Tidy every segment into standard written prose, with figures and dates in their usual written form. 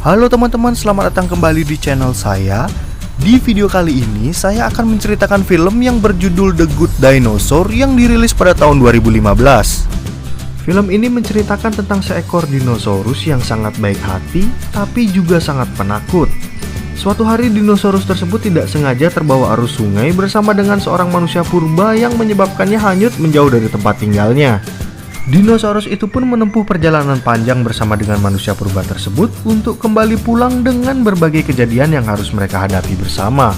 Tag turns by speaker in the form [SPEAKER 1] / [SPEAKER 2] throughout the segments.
[SPEAKER 1] Halo teman-teman, selamat datang kembali di channel saya. Di video kali ini saya akan menceritakan film yang berjudul The Good Dinosaur yang dirilis pada tahun 2015. Film ini menceritakan tentang seekor dinosaurus yang sangat baik hati, tapi juga sangat penakut. Suatu hari dinosaurus tersebut tidak sengaja terbawa arus sungai bersama dengan seorang manusia purba yang menyebabkannya hanyut menjauh dari tempat tinggalnya. Dinosaurus itu pun menempuh perjalanan panjang bersama dengan manusia purba tersebut untuk kembali pulang dengan berbagai kejadian yang harus mereka hadapi bersama.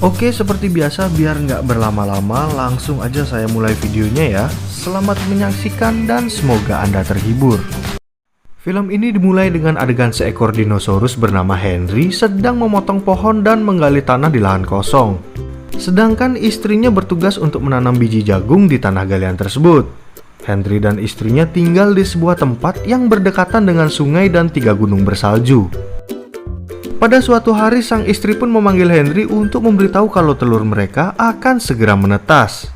[SPEAKER 1] Oke, seperti biasa, biar nggak berlama-lama, langsung aja saya mulai videonya ya. Selamat menyaksikan dan semoga Anda terhibur. Film ini dimulai dengan adegan seekor dinosaurus bernama Henry sedang memotong pohon dan menggali tanah di lahan kosong. Sedangkan istrinya bertugas untuk menanam biji jagung di tanah galian tersebut. Henry dan istrinya tinggal di sebuah tempat yang berdekatan dengan sungai dan 3 gunung bersalju. Pada suatu hari, sang istri pun memanggil Henry untuk memberitahu kalau telur mereka akan segera menetas.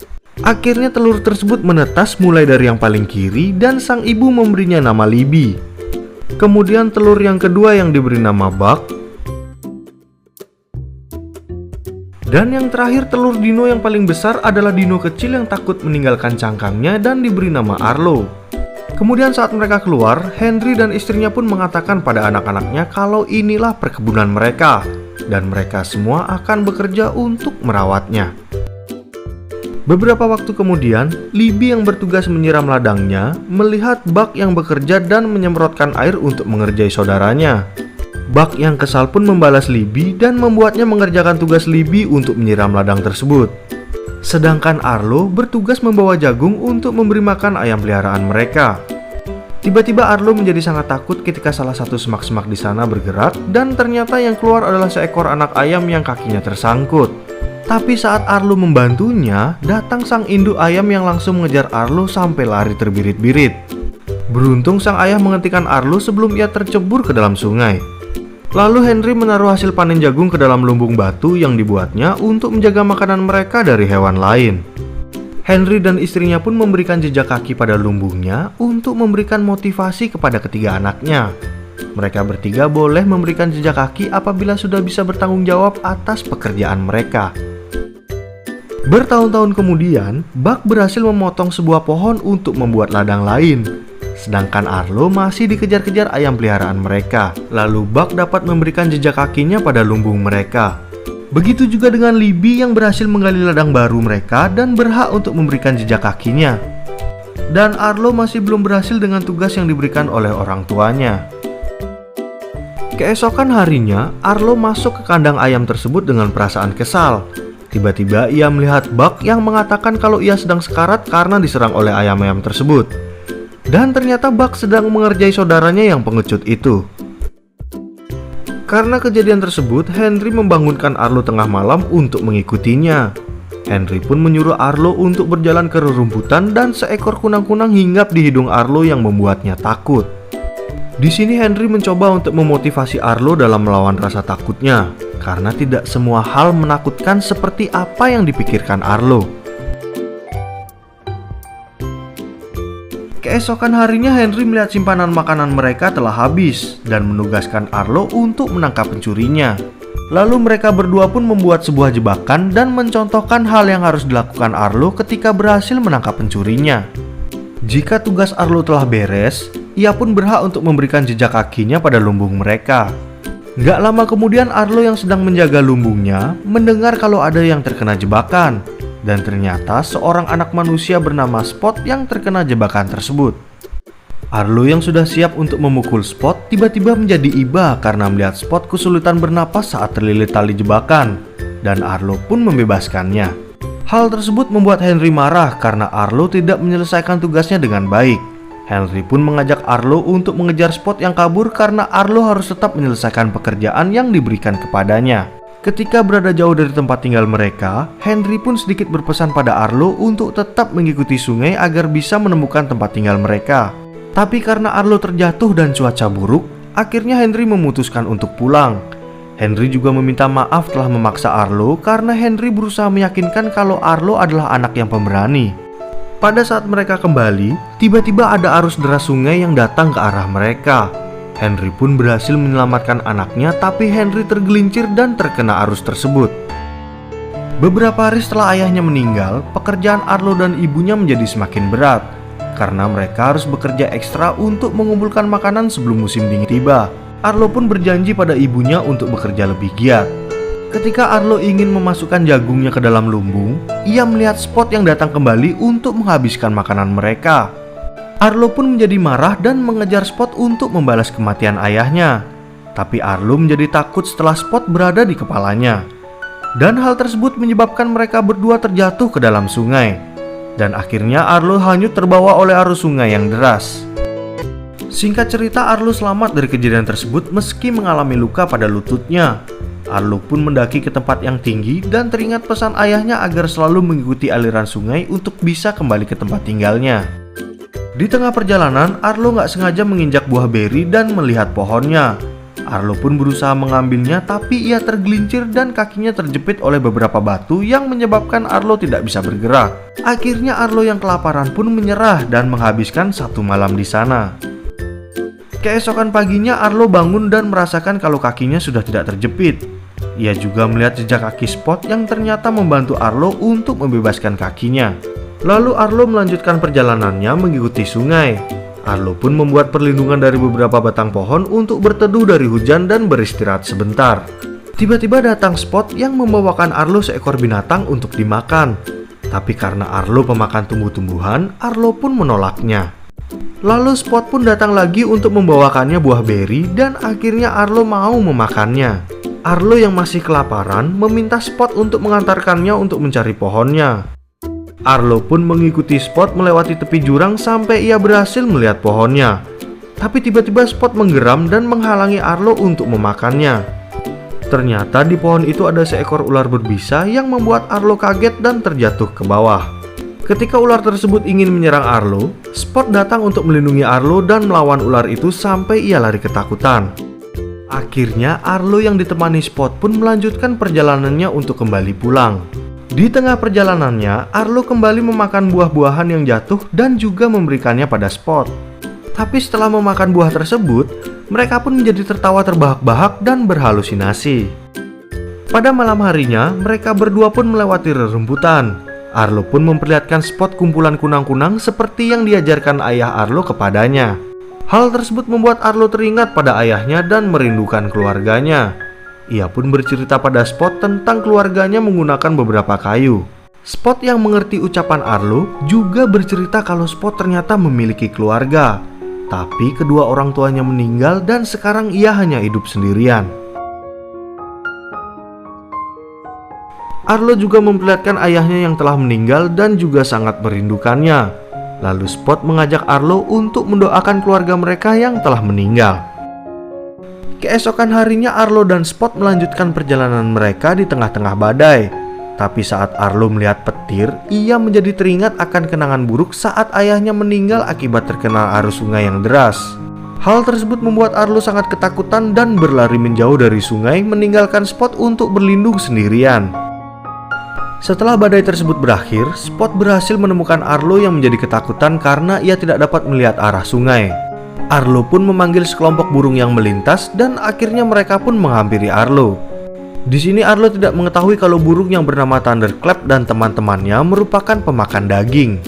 [SPEAKER 1] Akhirnya telur tersebut menetas mulai dari yang paling kiri dan sang ibu memberinya nama Libby. Kemudian telur yang kedua yang diberi nama Buck. Dan yang terakhir, telur dino yang paling besar adalah dino kecil yang takut meninggalkan cangkangnya dan diberi nama Arlo. Kemudian saat mereka keluar, Henry dan istrinya pun mengatakan pada anak-anaknya kalau inilah perkebunan mereka dan mereka semua akan bekerja untuk merawatnya. Beberapa waktu kemudian, Libby yang bertugas menyiram ladangnya melihat Buck yang bekerja dan menyemprotkan air untuk mengerjai saudaranya. Buck yang kesal pun membalas Libby dan membuatnya mengerjakan tugas Libby untuk menyiram ladang tersebut. Sedangkan Arlo bertugas membawa jagung untuk memberi makan ayam peliharaan mereka. Tiba-tiba Arlo menjadi sangat takut ketika salah satu semak-semak di sana bergerak dan ternyata yang keluar adalah seekor anak ayam yang kakinya tersangkut. Tapi saat Arlo membantunya, datang sang induk ayam yang langsung mengejar Arlo sampai lari terbirit-birit. Beruntung sang ayah menghentikan Arlo sebelum ia tercebur ke dalam sungai. Lalu Henry menaruh hasil panen jagung ke dalam lumbung batu yang dibuatnya untuk menjaga makanan mereka dari hewan lain. Henry dan istrinya pun memberikan jejak kaki pada lumbungnya untuk memberikan motivasi kepada ketiga anaknya. Mereka bertiga boleh memberikan jejak kaki apabila sudah bisa bertanggung jawab atas pekerjaan mereka. Bertahun-tahun kemudian, Buck berhasil memotong sebuah pohon untuk membuat ladang lain. Sedangkan Arlo masih dikejar-kejar ayam peliharaan mereka. Lalu Buck dapat memberikan jejak kakinya pada lumbung mereka. Begitu juga dengan Libby yang berhasil menggali ladang baru mereka dan berhak untuk memberikan jejak kakinya. Dan Arlo masih belum berhasil dengan tugas yang diberikan oleh orang tuanya. Keesokan harinya, Arlo masuk ke kandang ayam tersebut dengan perasaan kesal. Tiba-tiba ia melihat Buck yang mengatakan kalau ia sedang sekarat karena diserang oleh ayam-ayam tersebut. Dan ternyata Buck sedang mengerjai saudaranya yang pengecut itu. Karena kejadian tersebut, Henry membangunkan Arlo tengah malam untuk mengikutinya. Henry pun menyuruh Arlo untuk berjalan ke rerumputan dan seekor kunang-kunang hinggap di hidung Arlo yang membuatnya takut. Di sini Henry mencoba untuk memotivasi Arlo dalam melawan rasa takutnya, karena tidak semua hal menakutkan seperti apa yang dipikirkan Arlo. Keesokan harinya Henry melihat simpanan makanan mereka telah habis dan menugaskan Arlo untuk menangkap pencurinya. Lalu mereka berdua pun membuat sebuah jebakan dan mencontohkan hal yang harus dilakukan Arlo ketika berhasil menangkap pencurinya. Jika tugas Arlo telah beres, ia pun berhak untuk memberikan jejak kakinya pada lumbung mereka. Gak lama kemudian Arlo yang sedang menjaga lumbungnya mendengar kalau ada yang terkena jebakan. Dan ternyata seorang anak manusia bernama Spot yang terkena jebakan tersebut. Arlo yang sudah siap untuk memukul Spot tiba-tiba menjadi iba karena melihat Spot kesulitan bernapas saat terlilit tali jebakan. Dan Arlo pun membebaskannya. Hal tersebut membuat Henry marah karena Arlo tidak menyelesaikan tugasnya dengan baik. Henry pun mengajak Arlo untuk mengejar Spot yang kabur karena Arlo harus tetap menyelesaikan pekerjaan yang diberikan kepadanya. Ketika berada jauh dari tempat tinggal mereka, Henry pun sedikit berpesan pada Arlo untuk tetap mengikuti sungai agar bisa menemukan tempat tinggal mereka. Tapi karena Arlo terjatuh dan cuaca buruk, akhirnya Henry memutuskan untuk pulang. Henry juga meminta maaf telah memaksa Arlo karena Henry berusaha meyakinkan kalau Arlo adalah anak yang pemberani. Pada saat mereka kembali, tiba-tiba ada arus deras sungai yang datang ke arah mereka. Henry pun berhasil menyelamatkan anaknya, tapi Henry tergelincir dan terkena arus tersebut. Beberapa hari setelah ayahnya meninggal, pekerjaan Arlo dan ibunya menjadi semakin berat karena mereka harus bekerja ekstra untuk mengumpulkan makanan sebelum musim dingin tiba. Arlo pun berjanji pada ibunya untuk bekerja lebih giat. Ketika Arlo ingin memasukkan jagungnya ke dalam lumbung, ia melihat Spot yang datang kembali untuk menghabiskan makanan mereka. Arlo pun menjadi marah dan mengejar Spot untuk membalas kematian ayahnya. Tapi Arlo menjadi takut setelah Spot berada di kepalanya. Dan hal tersebut menyebabkan mereka berdua terjatuh ke dalam sungai. Dan akhirnya Arlo hanyut terbawa oleh arus sungai yang deras. Singkat cerita, Arlo selamat dari kejadian tersebut meski mengalami luka pada lututnya. Arlo pun mendaki ke tempat yang tinggi dan teringat pesan ayahnya agar selalu mengikuti aliran sungai untuk bisa kembali ke tempat tinggalnya. Di tengah perjalanan, Arlo nggak sengaja menginjak buah beri dan melihat pohonnya. Arlo pun berusaha mengambilnya, tapi ia tergelincir dan kakinya terjepit oleh beberapa batu yang menyebabkan Arlo tidak bisa bergerak. Akhirnya Arlo yang kelaparan pun menyerah dan menghabiskan satu malam di sana. Keesokan paginya Arlo bangun dan merasakan kalau kakinya sudah tidak terjepit. Ia juga melihat jejak kaki Spot yang ternyata membantu Arlo untuk membebaskan kakinya. Lalu Arlo melanjutkan perjalanannya mengikuti sungai. Arlo pun membuat perlindungan dari beberapa batang pohon untuk berteduh dari hujan dan beristirahat sebentar. Tiba-tiba datang Spot yang membawakan Arlo seekor binatang untuk dimakan. Tapi karena Arlo pemakan tumbuh-tumbuhan, Arlo pun menolaknya. Lalu Spot pun datang lagi untuk membawakannya buah beri dan akhirnya Arlo mau memakannya. Arlo yang masih kelaparan meminta Spot untuk mengantarkannya untuk mencari pohonnya. Arlo pun mengikuti Spot melewati tepi jurang sampai ia berhasil melihat pohonnya. Tapi tiba-tiba Spot menggeram dan menghalangi Arlo untuk memakannya. Ternyata di pohon itu ada seekor ular berbisa yang membuat Arlo kaget dan terjatuh ke bawah. Ketika ular tersebut ingin menyerang Arlo, Spot datang untuk melindungi Arlo dan melawan ular itu sampai ia lari ketakutan. Akhirnya Arlo yang ditemani Spot pun melanjutkan perjalanannya untuk kembali pulang. Di tengah perjalanannya, Arlo kembali memakan buah-buahan yang jatuh dan juga memberikannya pada Spot. Tapi setelah memakan buah tersebut, mereka pun menjadi tertawa terbahak-bahak dan berhalusinasi. Pada malam harinya, mereka berdua pun melewati rerumputan. Arlo pun memperlihatkan Spot kumpulan kunang-kunang seperti yang diajarkan ayah Arlo kepadanya. Hal tersebut membuat Arlo teringat pada ayahnya dan merindukan keluarganya. Ia pun bercerita pada Spot tentang keluarganya menggunakan beberapa kayu. Spot yang mengerti ucapan Arlo juga bercerita kalau Spot ternyata memiliki keluarga. Tapi kedua orang tuanya meninggal dan sekarang ia hanya hidup sendirian. Arlo juga memperlihatkan ayahnya yang telah meninggal dan juga sangat merindukannya. Lalu Spot mengajak Arlo untuk mendoakan keluarga mereka yang telah meninggal. Keesokan harinya Arlo dan Spot melanjutkan perjalanan mereka di tengah-tengah badai. Tapi saat Arlo melihat petir, ia menjadi teringat akan kenangan buruk saat ayahnya meninggal akibat terkena arus sungai yang deras. Hal tersebut membuat Arlo sangat ketakutan dan berlari menjauh dari sungai, meninggalkan Spot untuk berlindung sendirian. Setelah badai tersebut berakhir, Spot berhasil menemukan Arlo yang menjadi ketakutan karena ia tidak dapat melihat arah sungai. Arlo pun memanggil sekelompok burung yang melintas dan akhirnya mereka pun menghampiri Arlo. Di sini Arlo tidak mengetahui kalau burung yang bernama Thunderclap dan teman-temannya merupakan pemakan daging.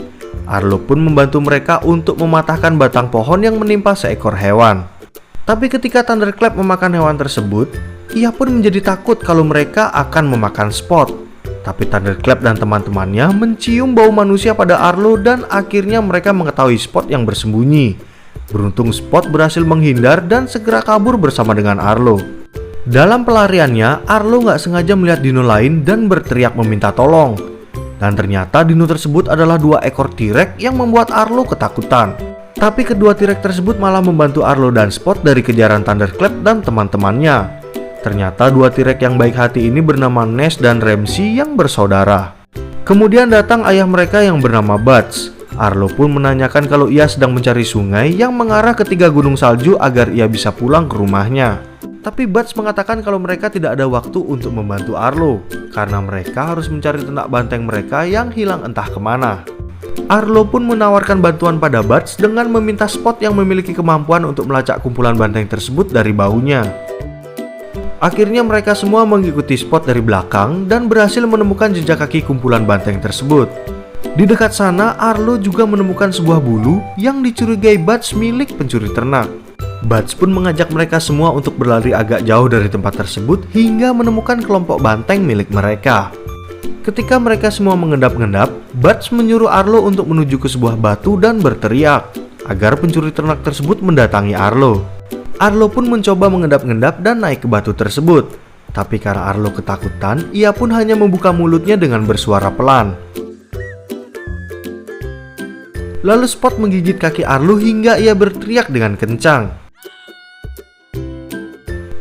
[SPEAKER 1] Arlo pun membantu mereka untuk mematahkan batang pohon yang menimpa seekor hewan. Tapi ketika Thunderclap memakan hewan tersebut, ia pun menjadi takut kalau mereka akan memakan Spot. Tapi Thunderclap dan teman-temannya mencium bau manusia pada Arlo dan akhirnya mereka mengetahui Spot yang bersembunyi. Beruntung Spot berhasil menghindar dan segera kabur bersama dengan Arlo. Dalam pelariannya, Arlo nggak sengaja melihat dino lain dan berteriak meminta tolong. Dan ternyata dino tersebut adalah dua ekor T-Rex yang membuat Arlo ketakutan. Tapi kedua T-Rex tersebut malah membantu Arlo dan Spot dari kejaran Thunderclap dan teman-temannya. Ternyata dua T-Rex yang baik hati ini bernama Ness dan Ramsey yang bersaudara. Kemudian datang ayah mereka yang bernama Buds. Arlo pun menanyakan kalau ia sedang mencari sungai yang mengarah ke 3 gunung salju agar ia bisa pulang ke rumahnya. Tapi Buds mengatakan kalau mereka tidak ada waktu untuk membantu Arlo karena mereka harus mencari ternak banteng mereka yang hilang entah kemana. Arlo pun menawarkan bantuan pada Buds dengan meminta Spot yang memiliki kemampuan untuk melacak kumpulan banteng tersebut dari baunya. Akhirnya mereka semua mengikuti Spot dari belakang dan berhasil menemukan jejak kaki kumpulan banteng tersebut. Di dekat sana, Arlo juga menemukan sebuah bulu yang dicurigai Buds milik pencuri ternak. Buds pun mengajak mereka semua untuk berlari agak jauh dari tempat tersebut hingga menemukan kelompok banteng milik mereka. Ketika mereka semua mengendap-endap, Buds menyuruh Arlo untuk menuju ke sebuah batu dan berteriak agar pencuri ternak tersebut mendatangi Arlo. Arlo pun mencoba mengendap-endap dan naik ke batu tersebut. Tapi karena Arlo ketakutan, ia pun hanya membuka mulutnya dengan bersuara pelan. Lalu Spot menggigit kaki Arlo hingga ia berteriak dengan kencang.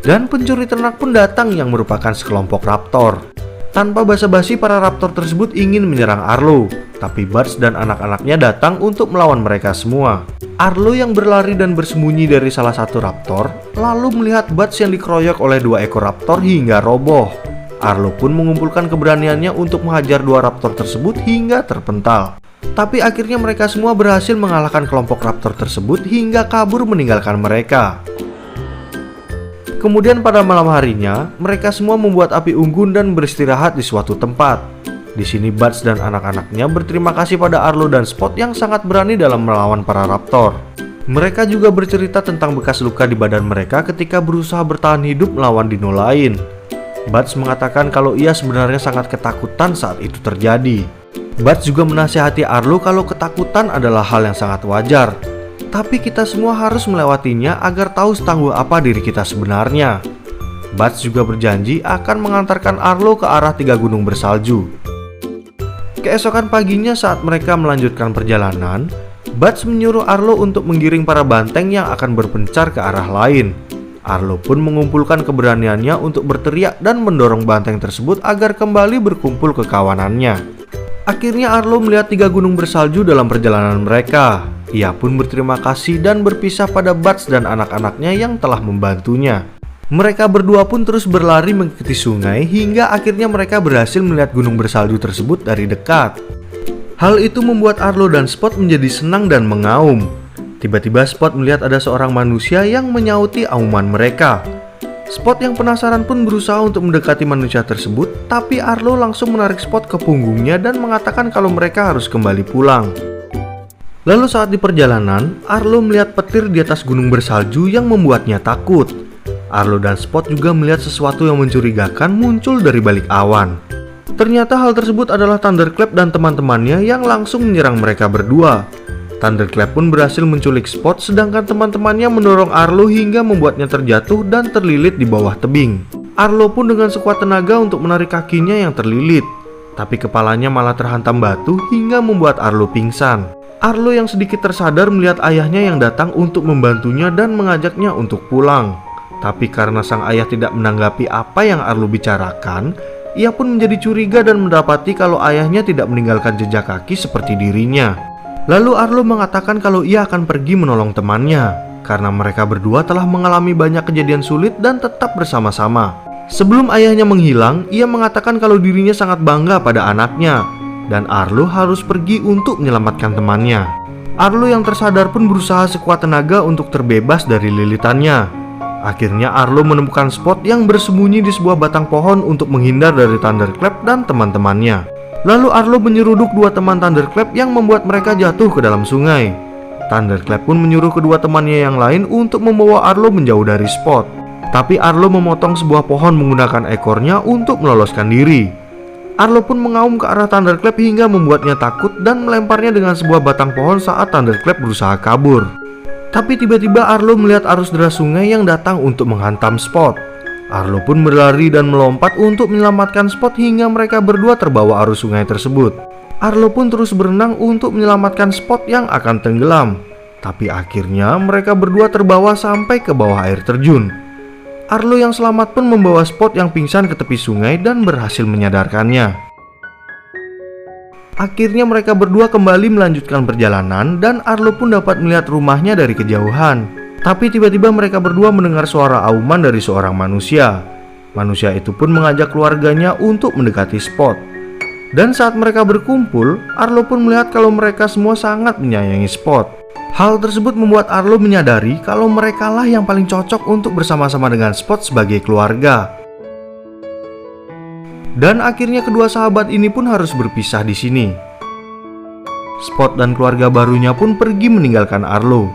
[SPEAKER 1] Dan pencuri ternak pun datang yang merupakan sekelompok raptor. Tanpa basa-basi, para raptor tersebut ingin menyerang Arlo, tapi Buds dan anak-anaknya datang untuk melawan mereka semua. Arlo yang berlari dan bersembunyi dari salah satu raptor, lalu melihat Buds yang dikeroyok oleh 2 ekor raptor hingga roboh. Arlo pun mengumpulkan keberaniannya untuk menghajar 2 raptor tersebut hingga terpental. Tapi akhirnya mereka semua berhasil mengalahkan kelompok raptor tersebut hingga kabur meninggalkan mereka. Kemudian pada malam harinya, mereka semua membuat api unggun dan beristirahat di suatu tempat. Di sini Buds dan anak-anaknya berterima kasih pada Arlo dan Spot yang sangat berani dalam melawan para raptor. Mereka juga bercerita tentang bekas luka di badan mereka ketika berusaha bertahan hidup melawan dino lain. Buds mengatakan kalau ia sebenarnya sangat ketakutan saat itu terjadi. Buds juga menasihati Arlo kalau ketakutan adalah hal yang sangat wajar. Tapi kita semua harus melewatinya agar tahu setangguh apa diri kita sebenarnya. Buds juga berjanji akan mengantarkan Arlo ke arah 3 gunung bersalju. Keesokan paginya saat mereka melanjutkan perjalanan, Buds menyuruh Arlo untuk menggiring para banteng yang akan berpencar ke arah lain. Arlo pun mengumpulkan keberaniannya untuk berteriak dan mendorong banteng tersebut agar kembali berkumpul ke kawanannya. Akhirnya Arlo melihat 3 gunung bersalju dalam perjalanan mereka. Ia pun berterima kasih dan berpisah pada Buds dan anak-anaknya yang telah membantunya. Mereka berdua pun terus berlari mengikuti sungai hingga akhirnya mereka berhasil melihat gunung bersalju tersebut dari dekat. Hal itu membuat Arlo dan Spot menjadi senang dan mengaum. Tiba-tiba Spot melihat ada seorang manusia yang menyauti auman mereka. Spot yang penasaran pun berusaha untuk mendekati manusia tersebut, tapi Arlo langsung menarik Spot ke punggungnya dan mengatakan kalau mereka harus kembali pulang. Lalu saat di perjalanan, Arlo melihat petir di atas gunung bersalju yang membuatnya takut. Arlo dan Spot juga melihat sesuatu yang mencurigakan muncul dari balik awan. Ternyata hal tersebut adalah Thunderclap dan teman-temannya yang langsung menyerang mereka berdua. Thunderclap pun berhasil menculik Spot, sedangkan teman-temannya mendorong Arlo hingga membuatnya terjatuh dan terlilit di bawah tebing. Arlo pun dengan sekuat tenaga untuk menarik kakinya yang terlilit, tapi kepalanya malah terhantam batu hingga membuat Arlo pingsan. Arlo yang sedikit tersadar melihat ayahnya yang datang untuk membantunya dan mengajaknya untuk pulang. Tapi karena sang ayah tidak menanggapi apa yang Arlo bicarakan, ia pun menjadi curiga dan mendapati kalau ayahnya tidak meninggalkan jejak kaki seperti dirinya. Lalu Arlo mengatakan kalau ia akan pergi menolong temannya, karena mereka berdua telah mengalami banyak kejadian sulit dan tetap bersama-sama. Sebelum ayahnya menghilang, ia mengatakan kalau dirinya sangat bangga pada anaknya, dan Arlo harus pergi untuk menyelamatkan temannya. Arlo yang tersadar pun berusaha sekuat tenaga untuk terbebas dari lilitannya. Akhirnya Arlo menemukan Spot yang bersembunyi di sebuah batang pohon untuk menghindar dari Thunderclap dan teman-temannya. Lalu Arlo menyeruduk 2 teman Thunderclap yang membuat mereka jatuh ke dalam sungai. Thunderclap pun menyuruh kedua temannya yang lain untuk membawa Arlo menjauh dari Spot. Tapi Arlo memotong sebuah pohon menggunakan ekornya untuk meloloskan diri. Arlo pun mengaum ke arah Thunderclap hingga membuatnya takut dan melemparnya dengan sebuah batang pohon saat Thunderclap berusaha kabur. Tapi tiba-tiba Arlo melihat arus deras sungai yang datang untuk menghantam Spot. Arlo pun berlari dan melompat untuk menyelamatkan Spot hingga mereka berdua terbawa arus sungai tersebut. Arlo pun terus berenang untuk menyelamatkan Spot yang akan tenggelam. Tapi akhirnya mereka berdua terbawa sampai ke bawah air terjun. Arlo yang selamat pun membawa Spot yang pingsan ke tepi sungai dan berhasil menyadarkannya. Akhirnya mereka berdua kembali melanjutkan perjalanan dan Arlo pun dapat melihat rumahnya dari kejauhan. Tapi tiba-tiba mereka berdua mendengar suara auman dari seorang manusia. Manusia itu pun mengajak keluarganya untuk mendekati Spot. Dan saat mereka berkumpul, Arlo pun melihat kalau mereka semua sangat menyayangi Spot. Hal tersebut membuat Arlo menyadari kalau merekalah yang paling cocok untuk bersama-sama dengan Spot sebagai keluarga. Dan akhirnya kedua sahabat ini pun harus berpisah di sini. Spot dan keluarga barunya pun pergi meninggalkan Arlo.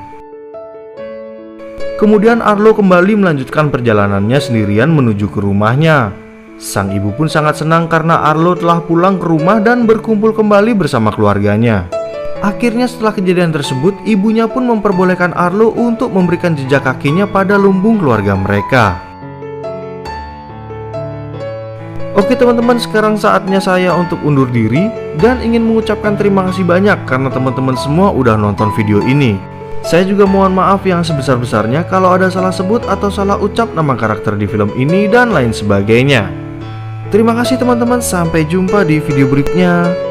[SPEAKER 1] Kemudian Arlo kembali melanjutkan perjalanannya sendirian menuju ke rumahnya. Sang ibu pun sangat senang karena Arlo telah pulang ke rumah dan berkumpul kembali bersama keluarganya. Akhirnya setelah kejadian tersebut, ibunya pun memperbolehkan Arlo untuk memberikan jejak kakinya pada lumbung keluarga mereka. Oke teman-teman, sekarang saatnya saya untuk undur diri dan ingin mengucapkan terima kasih banyak karena teman-teman semua udah nonton video ini. Saya juga mohon maaf yang sebesar-besarnya kalau ada salah sebut atau salah ucap nama karakter di film ini dan lain sebagainya. Terima kasih teman-teman, sampai jumpa di video berikutnya.